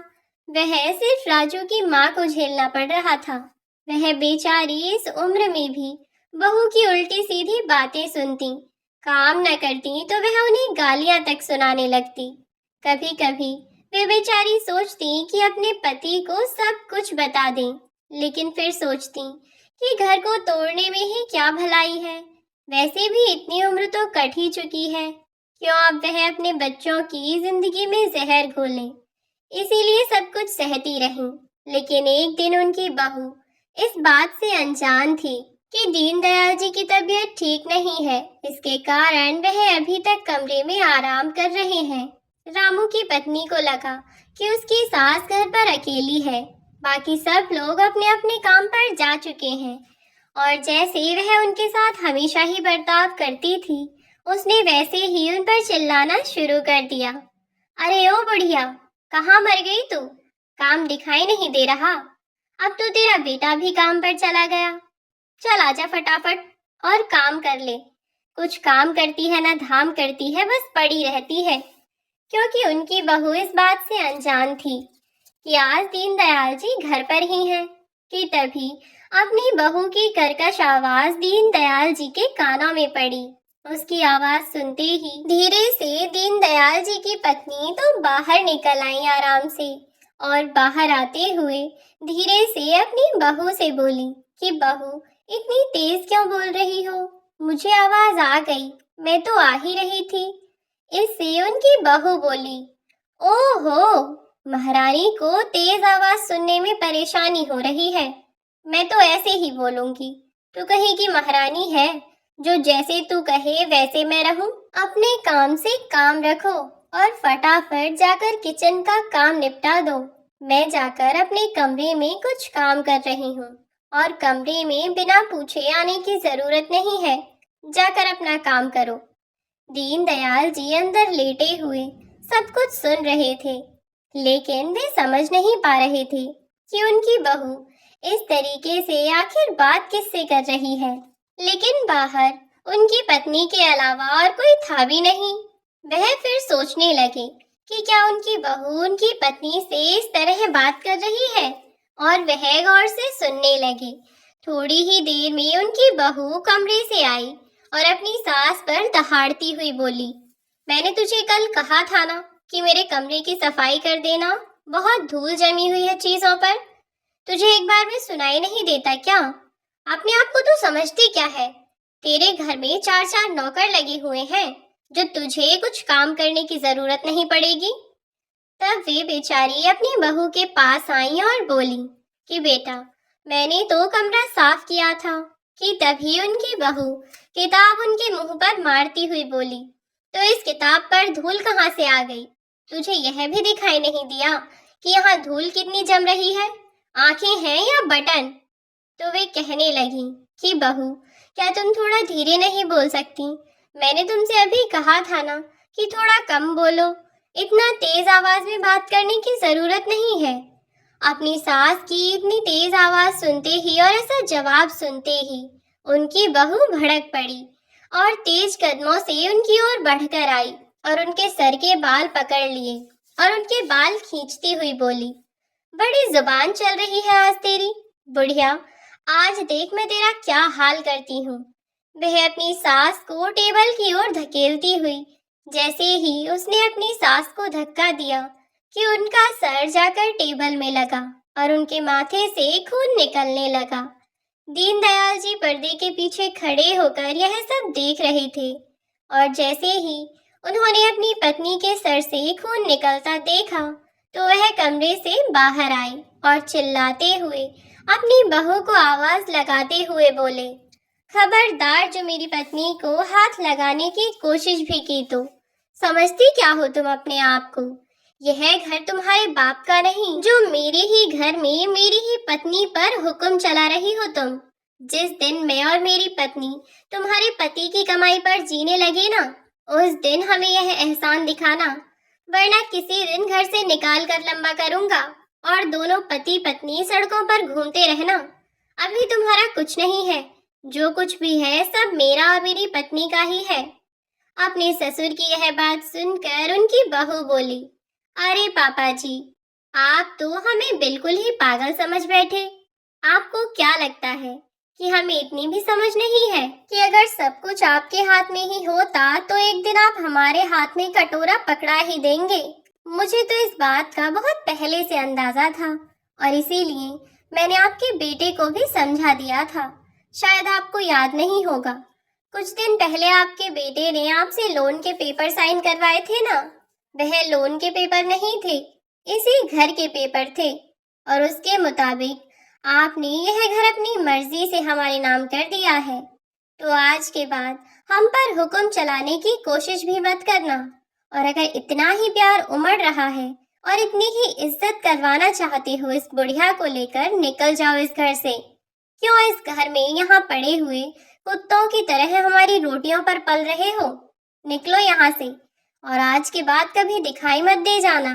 वह सिर्फ राजू की माँ को झेलना पड़ रहा था। वह बेचारी इस उम्र में भी बहू की उल्टी सीधी बातें सुनती, काम न करती तो वह उन्हें गालियां तक सुनाने लगती। कभी कभी वे बेचारी सोचती कि अपने पति को सब कुछ बता दें, लेकिन फिर सोचती कि घर को तोड़ने में ही क्या भलाई है। वैसे भी इतनी उम्र तो कट ही चुकी है, क्यों अब वह अपने बच्चों की जिंदगी में जहर घोले। इसीलिए सब कुछ सहती रही। लेकिन एक दिन उनकी बहू इस बात से अनजान थी कि दीनदयाल जी की तबीयत ठीक नहीं है। इसके कारण वह अभी तक कमरे में आराम कर रहे हैं। रामू की पत्नी को लगा कि उसकी सास घर पर अकेली है, बाकी सब लोग अपने अपने काम पर जा चुके हैं और जैसे वह उनके साथ हमेशा ही बर्ताव करती थी, उसने वैसे ही उन पर चिल्लाना शुरू कर दिया। अरे ओ बुढ़िया, कहाँ मर गई तू? काम दिखाई नहीं दे रहा? अब तो तेरा बेटा भी काम पर चला गया। चल आजा फटाफट और काम कर ले। कुछ काम करती है ना धाम करती है, बस पड़ी रहती है। क्योंकि उनकी बहू इस बात से अनजान थी कि आज दीनदयाल जी घर पर ही हैं कि तभी अपनी बहू की कर्कश आवाज दीनदयाल जी के कानों में पड़ी। उसकी आवाज सुनते ही धीरे से दीनदयाल जी की पत्नी तो बाहर निकल आई आराम से और बाहर आते हुए धीरे से अपनी बहू से बोली कि बहू, इतनी तेज क्यों बोल रही हो? मुझे आवाज आ गई, मैं तो आ ही रही थी। इससे उनकी बहू बोली, ओहो, महारानी को तेज आवाज सुनने में परेशानी हो रही है। मैं तो ऐसे ही बोलूंगी। तू कहीं की महारानी है जो जैसे तू कहे वैसे मैं रहूं? अपने काम से काम रखो और फटाफट जाकर किचन का काम निपटा दो। मैं जाकर अपने कमरे में कुछ काम कर रही हूँ और कमरे में बिना पूछे आने की जरूरत नहीं है। जाकर अपना काम करो। दीनदयाल जी अंदर लेटे हुए सब कुछ सुन रहे थे, लेकिन वे समझ नहीं पा रहे थे कि उनकी बहू इस तरीके से आखिर बात किससे कर रही है। लेकिन बाहर उनकी पत्नी के अलावा और कोई था भी नहीं। वह फिर सोचने लगे कि क्या उनकी बहू उनकी पत्नी से इस तरह बात कर रही है, और वह गौर से सुनने लगे। थोड़ी ही देर में उनकी बहू कमरे से आई और अपनी सास पर दहाड़ती हुई बोली, मैंने तुझे कल कहा था ना कि मेरे कमरे की सफाई कर देना, बहुत धूल जमी हुई है चीजों पर। तुझे एक बार में सुनाई नहीं देता क्या? अपने आप को तो समझती क्या है? तेरे घर में 4-4 नौकर लगे हुए हैं जो तुझे कुछ काम करने की जरूरत नहीं पड़ेगी। तब वे बेचारी अपनी बहू के पास आई और बोली कि बेटा, मैंने तो कमरा साफ किया था। कि तभी उनकी बहू किताब उनके मुंह पर मारती हुई बोली, तो इस किताब पर धूल कहाँ से आ गई? तुझे यह भी दिखाई नहीं दिया कि यहाँ धूल कितनी जम रही है? आंखें हैं या बटन? तो वे कहने लगी कि बहू, क्या तुम थोड़ा धीरे नहीं बोल सकती? मैंने तुमसे अभी कहा था ना कि थोड़ा कम बोलो। इतना तेज आवाज में बात करने की जरूरत नहीं है। अपनी सास की इतनी तेज आवाज सुनते ही और ऐसा जवाब सुनते ही उनकी बहू भड़क पड़ी और तेज कदमों से उनकी ओर बढ़कर आई और उनके सर के बाल पकड़ लिए और उनके बाल खींचती हुई बोली, बड़ी जुबान चल रही है आज तेरी। बुढ़िया, आज देख मैं तेरा क्या हाल करती हूँ। वह अपनी सास को टेबल की ओर धकेलती हुई जैसे ही उसने अपनी सास को धक्का दिया कि उनका सर जाकर टेबल में लगा और उनके माथे से खून निकलने लगा। दीनदयाल जी पर्दे के पीछे खड़े होकर यह सब देख रहे थे और जैसे ही उन्होंने अपनी पत्नी के सर से खून निकलता देखा तो वह कमरे से बाहर आई और चिल्लाते हुए अपनी बहू को आवाज लगाते हुए बोले, खबरदार जो मेरी पत्नी को हाथ लगाने की कोशिश भी की तो। समझती क्या हो तुम अपने आप को? यह घर तुम्हारे बाप का नहीं जो मेरे ही घर में मेरी ही पत्नी पर हुक्म चला रही हो तुम। जिस दिन मैं और मेरी पत्नी तुम्हारे पति की कमाई पर जीने लगे ना, उस दिन हमें यह एहसान दिखाना, वरना किसी दिन घर से निकाल कर लंबा करूंगा और दोनों पति पत्नी सड़कों पर घूमते रहना। अभी तुम्हारा कुछ नहीं है, जो कुछ भी है सब मेरा और मेरी पत्नी का ही है। अपने ससुर की यह बात सुनकर उनकी बहू बोली, अरे पापा जी, आप तो हमें बिल्कुल ही पागल समझ बैठे। आपको क्या लगता है कि हमें इतनी भी समझ नहीं है कि अगर सब कुछ आपके हाथ में ही होता तो एक दिन आप हमारे हाथ में कटोरा पकड़ा ही देंगे। मुझे तो इस बात का बहुत पहले से अंदाजा था और इसीलिए मैंने आपके बेटे को भी समझा दिया था। शायद आपको याद नहीं होगा, कुछ दिन पहले आपके बेटे ने आपसे लोन के पेपर साइन करवाए थे ना, वह लोन के पेपर नहीं थे, इसी घर के पेपर थे और उसके मुताबिक आपने यह घर अपनी मर्जी से हमारे नाम कर दिया है। तो आज के बाद हम पर हुक्म चलाने की कोशिश भी मत करना और अगर इतना ही प्यार उमड़ रहा है और इतनी ही इज्जत करवाना चाहते हो इस बुढ़िया को लेकर, निकल जाओ इस घर से। क्यों इस घर में यहाँ पड़े हुए कुत्तों की तरह हमारी रोटियों पर पल रहे हो? निकलो यहाँ से और आज के बाद कभी दिखाई मत दे जाना,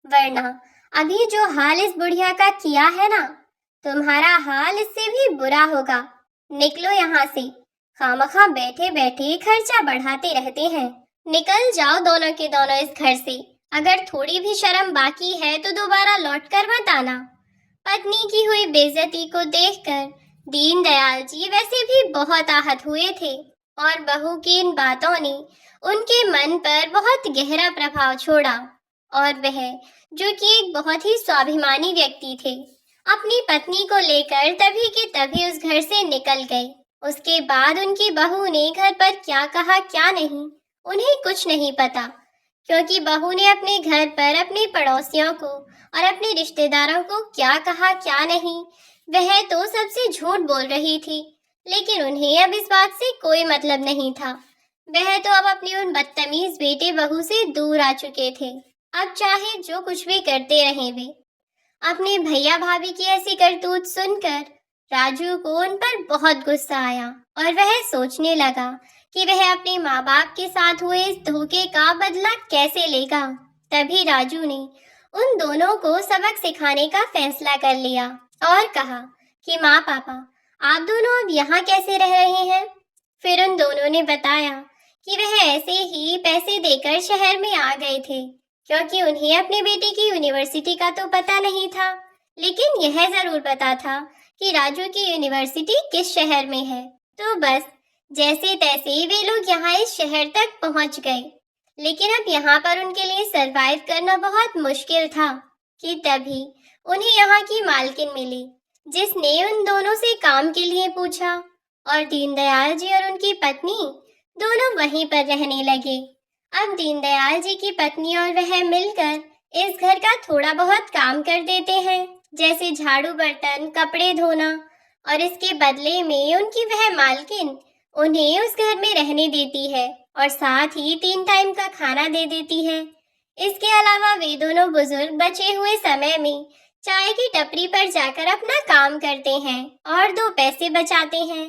वरना अभी जो हाल इस बुढ़िया का किया है ना, तुम्हारा हाल इससे भी बुरा होगा। निकलो यहाँ से, खामखा बैठे बैठे खर्चा बढ़ाते रहते हैं। निकल जाओ दोनों के दोनों इस घर से। अगर थोड़ी भी शर्म बाकी है तो दोबारा लौट कर मत आना। पत्नी की हुई बेइज्जती को देखकर दीनदयाल जी वैसे भी बहुत आहत हुए थे और बहू की इन बातों ने उनके मन पर बहुत गहरा प्रभाव छोड़ा और वह, जो कि एक बहुत ही स्वाभिमानी व्यक्ति थे, अपनी पत्नी को लेकर तभी के तभी उस घर से निकल गए। उसके बाद उनकी बहू ने घर पर क्या कहा क्या नहीं, उन्हें कुछ नहीं पता, क्योंकि बहू ने अपने घर पर अपने पड़ोसियों को और अपने रिश्तेदारों को क्या कहा क्या नहीं, वह तो सबसे झूठ बोल रही थी। लेकिन उन्हें अब इस बात से कोई मतलब नहीं था। वह तो अब अपने उन बदतमीज बेटे बहू से दूर आ चुके थे। अब चाहे जो कुछ भी करते रहे वे। अपने भैया भाभी की ऐसी करतूत सुनकर राजू को उन पर बहुत गुस्सा आया और वह सोचने लगा कि वह अपने माँ बाप के साथ हुए इस धोखे का बदला कैसे लेगा। तभी राजू ने उन दोनों को सबक सिखाने का फैसला कर लिया और कहा कि माँ पापा, आप दोनों अब यहाँ कैसे रह रहे हैं? फिर उन दोनों ने बताया कि वह ऐसे ही पैसे देकर शहर में आ गए थे, क्योंकि उन्हें अपने बेटे की यूनिवर्सिटी का तो पता नहीं था, लेकिन यह जरूर पता था कि राजू की यूनिवर्सिटी किस शहर में है। तो बस जैसे तैसे वे लोग यहाँ इस शहर तक पहुँच गए। लेकिन अब यहाँ पर उनके लिए सरवाइव करना बहुत मुश्किल था कि तभी उन्हें यहाँ की मालकिन मिली, जिसने उन दोनों से काम के लिए पूछा और दीनदयाल जी और उनकी पत्नी दोनों वहीं पर रहने लगे। अब दीनदयाल जी की पत्नी और वह मिलकर इस घर का थोड़ा बहुत काम कर देते हैं, जैसे झाड़ू बर्तन कपड़े धोना, और इसके बदले में उनकी वह मालकिन उन्हें उस घर में रहने देती है और साथ ही 3 टाइम का खाना दे देती है। इसके अलावा वे दोनों बुजुर्ग बचे हुए समय में चाय की टपरी पर जाकर अपना काम करते हैं और 2 पैसे बचाते हैं।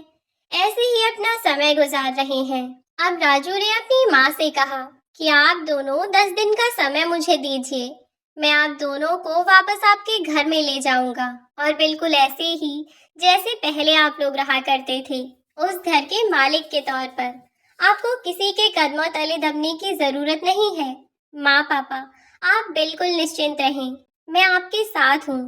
ऐसे ही अपना समय गुजार रहे हैं। अब राजू ने अपनी माँ से कहा कि आप दोनों 10 दिन का समय मुझे दीजिए, मैं आप दोनों को वापस आपके घर में ले जाऊंगा और बिल्कुल ऐसे ही जैसे पहले आप लोग रहा करते थे, उस घर के मालिक के तौर पर। आपको किसी के कदमों तले दबने की जरूरत नहीं है। माँ पापा, आप बिल्कुल निश्चिंत रहें, मैं आपके साथ हूँ।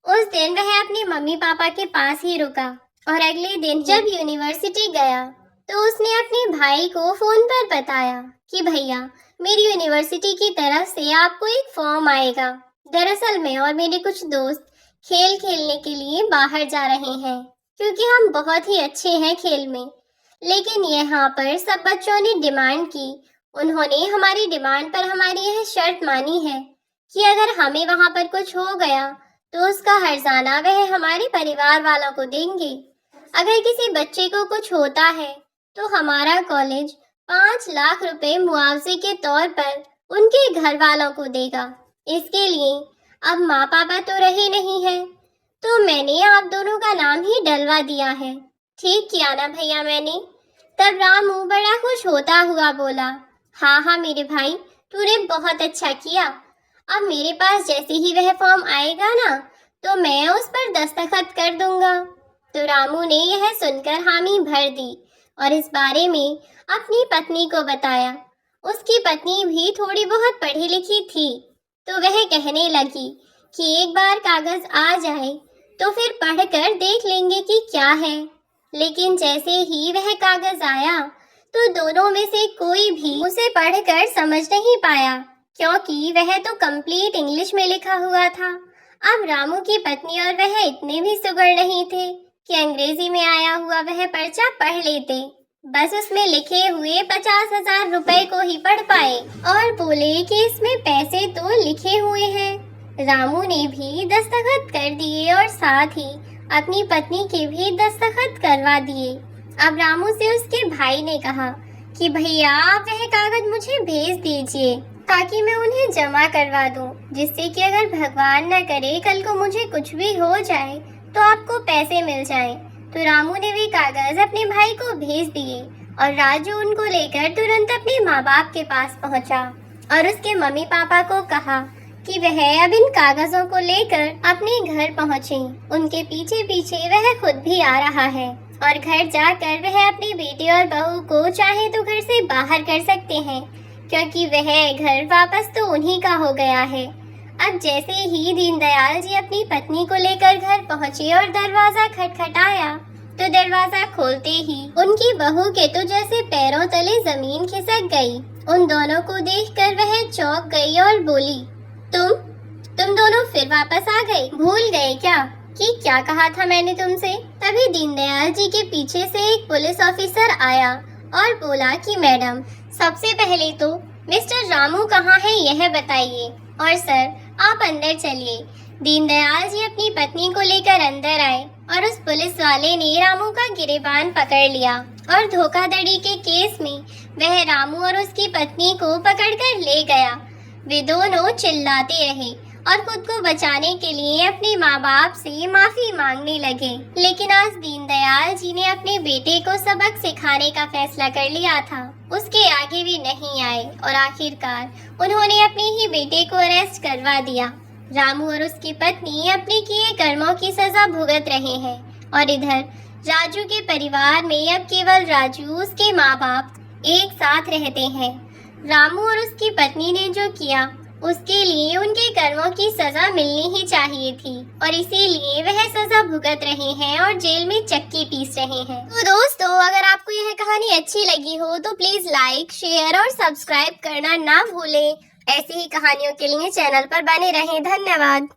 उस दिन वह अपने मम्मी पापा के पास ही रुका और अगले दिन जब यूनिवर्सिटी गया तो उसने अपने भाई को फोन पर बताया कि भैया, मेरी यूनिवर्सिटी की तरफ से आपको एक फॉर्म आएगा। दरअसल मैं और मेरे कुछ दोस्त खेल खेलने के लिए बाहर जा रहे हैं, क्योंकि हम बहुत ही अच्छे हैं खेल में। लेकिन यहाँ पर सब बच्चों ने डिमांड की। उन्होंने हमारी डिमांड पर हमारी यह शर्त मानी है कि अगर हमें वहाँ पर कुछ हो गया तो उसका हर्जाना वह हमारे परिवार वालों को देंगे। अगर किसी बच्चे को कुछ होता है तो हमारा कॉलेज 5 लाख रुपए मुआवजे के तौर पर उनके घर वालों को देगा। इसके लिए अब माँ पापा तो रहे नहीं है, तो मैंने आप दोनों का नाम ही डलवा दिया है। ठीक किया ना भैया मैंने? तब रामू बड़ा खुश होता हुआ बोला, हाँ हाँ मेरे भाई, तूने बहुत अच्छा किया। अब मेरे पास जैसे ही वह फॉर्म आएगा ना, तो मैं उस पर दस्तखत कर दूंगा। तो रामू ने यह सुनकर हामी भर दी और इस बारे में अपनी पत्नी को बताया। उसकी पत्नी भी थोड़ी बहुत पढ़ी लिखी थी, तो वह कहने लगी कि एक बार कागज आ जाए तो फिर पढ़कर देख लेंगे कि क्या है। लेकिन जैसे ही वह कागज आया तो दोनों में से कोई भी उसे पढ़कर समझ नहीं पाया, क्योंकि वह तो कंप्लीट इंग्लिश में लिखा हुआ था। अब रामू की पत्नी और वह इतने भी सुगड़ नहीं थे कि अंग्रेजी में आया हुआ वह पर्चा पढ़ लेते। बस उसमें लिखे हुए 50,000 रुपए को ही पढ़ पाए और बोले कि इसमें पैसे तो लिखे हुए हैं। रामू ने भी दस्तखत कर दिए और साथ ही अपनी पत्नी के भी दस्तखत करवा दिए। अब रामू से उसके भाई ने कहा कि भैया आप वह कागज मुझे भेज दीजिए ताकि मैं उन्हें जमा करवा दूं, जिससे कि अगर भगवान न करे कल को मुझे कुछ भी हो जाए तो आपको पैसे मिल जाएं। तो रामू ने भी कागज अपने भाई को भेज दिए और राजू उनको लेकर तुरंत अपने माँ बाप के पास पहुँचा और उसके मम्मी पापा को कहा कि वह अब इन कागजों को लेकर अपने घर पहुँचे। उनके पीछे पीछे वह खुद भी आ रहा है और घर जाकर वह अपने बेटे और बहू को चाहे तो घर से बाहर कर सकते हैं, क्योंकि वह घर वापस तो उन्हीं का हो गया है। अब जैसे ही दीनदयाल जी अपनी पत्नी को लेकर घर पहुंचे और दरवाजा खटखटाया, तो दरवाजा खोलते ही उनकी बहू के तो जैसे पैरों तले जमीन खिसक गई। उन दोनों को देखकर वह चौंक गई और बोली, तुम दोनों फिर वापस आ गए? भूल गए क्या कि क्या कहा था मैंने तुमसे? तभी दीनदयाल जी के पीछे से एक पुलिस ऑफिसर आया और बोला कि मैडम, सबसे पहले तो मिस्टर रामू कहाँ है यह बताइए, और सर आप अंदर चलिए। दीनदयाल जी अपनी पत्नी को लेकर अंदर आए और उस पुलिस वाले ने रामू का गिरेबान पकड़ लिया और धोखाधड़ी के केस में वह रामू और उसकी पत्नी को पकड़कर ले गया। वे दोनों चिल्लाते रहे और खुद को बचाने के लिए अपने माँ बाप से माफी मांगने लगे। लेकिन आज दीनदयाल जी ने अपने बेटे को सबक सिखाने का फैसला कर लिया था, उसके आगे भी नहीं आए और आखिरकार उन्होंने अपने ही बेटे को अरेस्ट करवा दिया। रामू और उसकी पत्नी अपने किए कर्मों की सजा भुगत रहे हैं और इधर राजू के परिवार में अब केवल राजू, उसके माँ बाप एक साथ रहते हैं। रामू और उसकी पत्नी ने जो किया उसके लिए उनके कर्मों की सजा मिलनी ही चाहिए थी और इसीलिए वह सजा भुगत रहे हैं और जेल में चक्की पीस रहे हैं। तो दोस्तों, अगर आपको यह कहानी अच्छी लगी हो तो प्लीज लाइक, शेयर और सब्सक्राइब करना ना भूलें। ऐसी ही कहानियों के लिए चैनल पर बने रहें। धन्यवाद।